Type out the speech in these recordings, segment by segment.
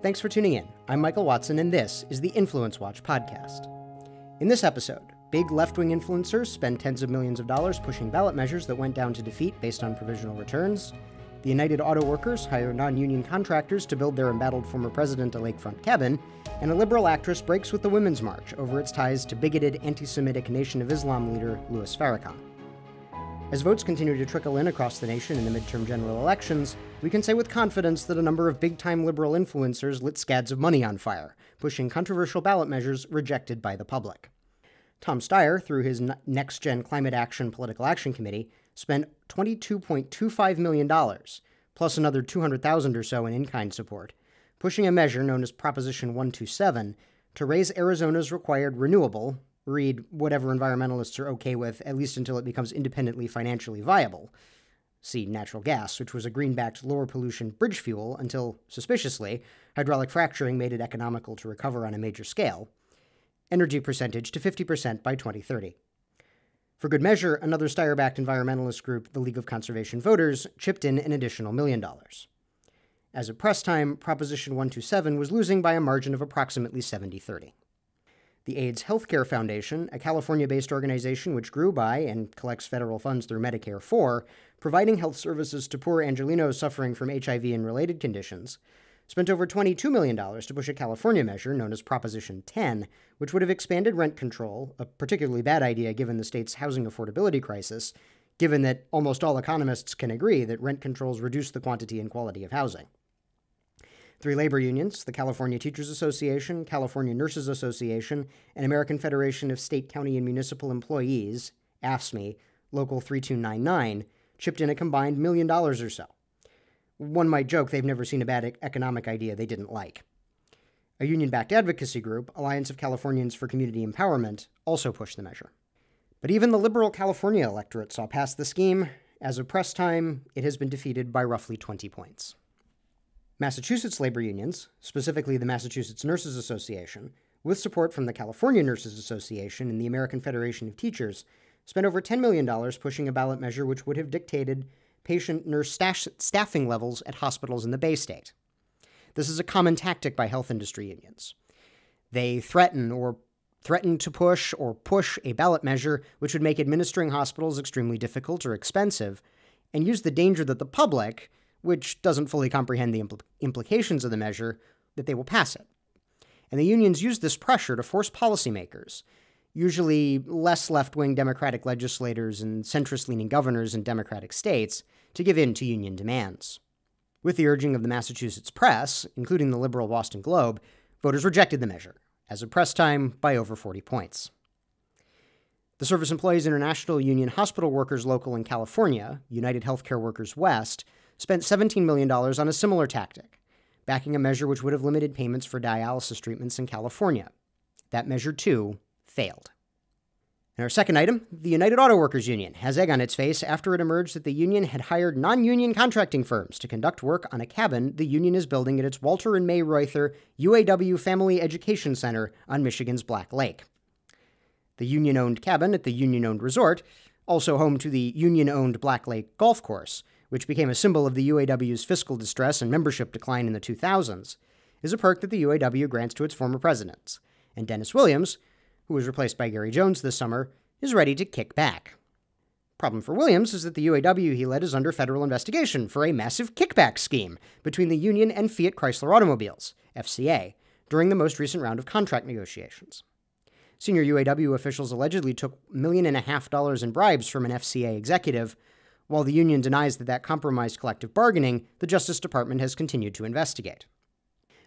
Thanks for tuning in. I'm Michael Watson, and this is the InfluenceWatch podcast. In this episode, big left-wing influencers spend tens of millions of dollars pushing ballot measures that went down to defeat based on provisional returns. The United Auto Workers hire non-union contractors to build their embattled former president a lakefront cabin, and a liberal actress breaks with the Women's March over its ties to bigoted anti-Semitic Nation of Islam leader Louis Farrakhan. As votes continue to trickle in across the nation in the midterm general elections, we can say with confidence that a number of big-time liberal influencers lit scads of money on fire, pushing controversial ballot measures rejected by the public. Tom Steyer, through his Next Gen Climate Action Political Action Committee, spent $22.25 million, plus another $200,000 or so in in-kind support, pushing a measure known as Proposition 127 to raise Arizona's required renewable, read whatever environmentalists are okay with, at least until it becomes independently financially viable. See natural gas, which was a greenbacked lower pollution bridge fuel until, suspiciously, hydraulic fracturing made it economical to recover on a major scale. Energy percentage to 50% by 2030. For good measure, another Steyer-backed environmentalist group, the League of Conservation Voters, chipped in an additional $1 million. As of press time, Proposition 127 was losing by a margin of approximately 70-30. The AIDS Healthcare Foundation, a California-based organization which grew by and collects federal funds through Medicare for providing health services to poor Angelenos suffering from HIV and related conditions, spent over $22 million to push a California measure known as Proposition 10, which would have expanded rent control, a particularly bad idea given the state's housing affordability crisis, given that almost all economists can agree that rent controls reduce the quantity and quality of housing. Three labor unions, the California Teachers Association, California Nurses Association, and American Federation of State, County, and Municipal Employees, AFSCME, Local 3299, chipped in a combined $1 million or so. One might joke they've never seen a bad economic idea they didn't like. A union-backed advocacy group, Alliance of Californians for Community Empowerment, also pushed the measure. But even the liberal California electorate saw past the scheme. As of press time, it has been defeated by roughly 20 points. Massachusetts labor unions, specifically the Massachusetts Nurses Association, with support from the California Nurses Association and the American Federation of Teachers, spent over $10 million pushing a ballot measure which would have dictated patient-nurse staffing levels at hospitals in the Bay State. This is a common tactic by health industry unions. They threaten to push a ballot measure which would make administering hospitals extremely difficult or expensive, and use the danger that the public, which doesn't fully comprehend the implications of the measure, that they will pass it. And the unions use this pressure to force policymakers, usually less left-wing Democratic legislators and centrist-leaning governors in Democratic states, to give in to union demands. With the urging of the Massachusetts press, including the liberal Boston Globe, voters rejected the measure, as of press time, by over 40 points. The Service Employees International Union Hospital Workers Local in California, United Healthcare Workers West, spent $17 million on a similar tactic, backing a measure which would have limited payments for dialysis treatments in California. That measure, too, failed. And our second item, the United Auto Workers Union has egg on its face after it emerged that the union had hired non-union contracting firms to conduct work on a cabin the union is building at its Walter and May Reuther UAW Family Education Center on Michigan's Black Lake. The union-owned cabin at the union-owned resort, also home to the union-owned Black Lake Golf Course, which became a symbol of the UAW's fiscal distress and membership decline in the 2000s, is a perk that the UAW grants to its former presidents, and Dennis Williams, who was replaced by Gary Jones this summer, is ready to kick back. Problem for Williams is that the UAW he led is under federal investigation for a massive kickback scheme between the union and Fiat Chrysler Automobiles, FCA, during the most recent round of contract negotiations. Senior UAW officials allegedly took $1.5 million in bribes from an FCA executive. While the union denies that compromised collective bargaining, the Justice Department has continued to investigate.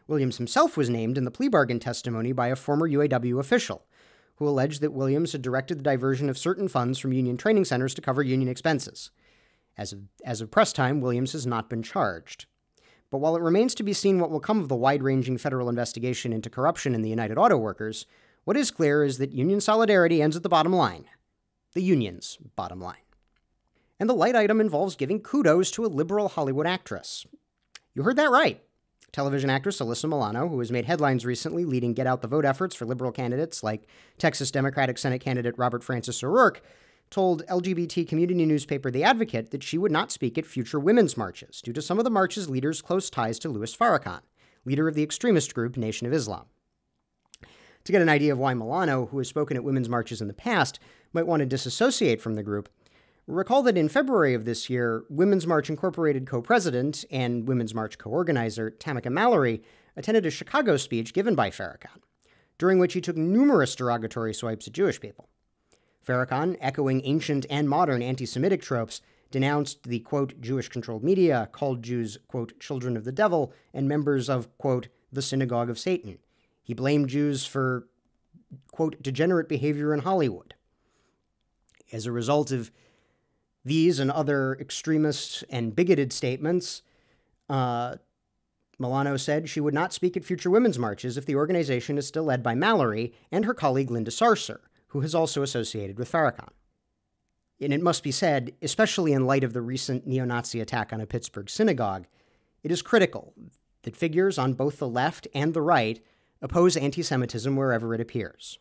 Williams himself was named in the plea bargain testimony by a former UAW official, who alleged that Williams had directed the diversion of certain funds from union training centers to cover union expenses. As of press time, Williams has not been charged. But while it remains to be seen what will come of the wide-ranging federal investigation into corruption in the United Auto Workers, what is clear is that union solidarity ends at the bottom line. The union's bottom line. And the light item involves giving kudos to a liberal Hollywood actress. You heard that right. Television actress Alyssa Milano, who has made headlines recently leading get-out-the-vote efforts for liberal candidates like Texas Democratic Senate candidate Robert Francis O'Rourke, told LGBT community newspaper The Advocate that she would not speak at future women's marches due to some of the march's leaders' close ties to Louis Farrakhan, leader of the extremist group Nation of Islam. To get an idea of why Milano, who has spoken at women's marches in the past, might want to disassociate from the group, recall that in February of this year, Women's March Incorporated co-president and Women's March co-organizer Tamika Mallory attended a Chicago speech given by Farrakhan, during which he took numerous derogatory swipes at Jewish people. Farrakhan, echoing ancient and modern anti-Semitic tropes, denounced the, quote, Jewish-controlled media, called Jews, quote, children of the devil, and members of, quote, the synagogue of Satan. He blamed Jews for, quote, degenerate behavior in Hollywood. As a result of these and other extremist and bigoted statements, Milano said she would not speak at future women's marches if the organization is still led by Mallory and her colleague Linda Sarsour, who has also associated with Farrakhan. And it must be said, especially in light of the recent neo-Nazi attack on a Pittsburgh synagogue, it is critical that figures on both the left and the right oppose anti-Semitism wherever it appears.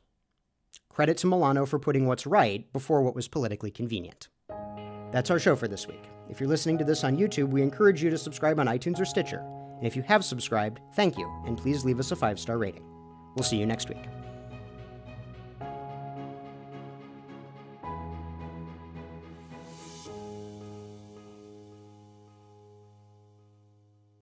Credit to Milano for putting what's right before what was politically convenient. That's our show for this week. If you're listening to this on YouTube, we encourage you to subscribe on iTunes or Stitcher. And if you have subscribed, thank you, and please leave us a 5-star rating. We'll see you next week.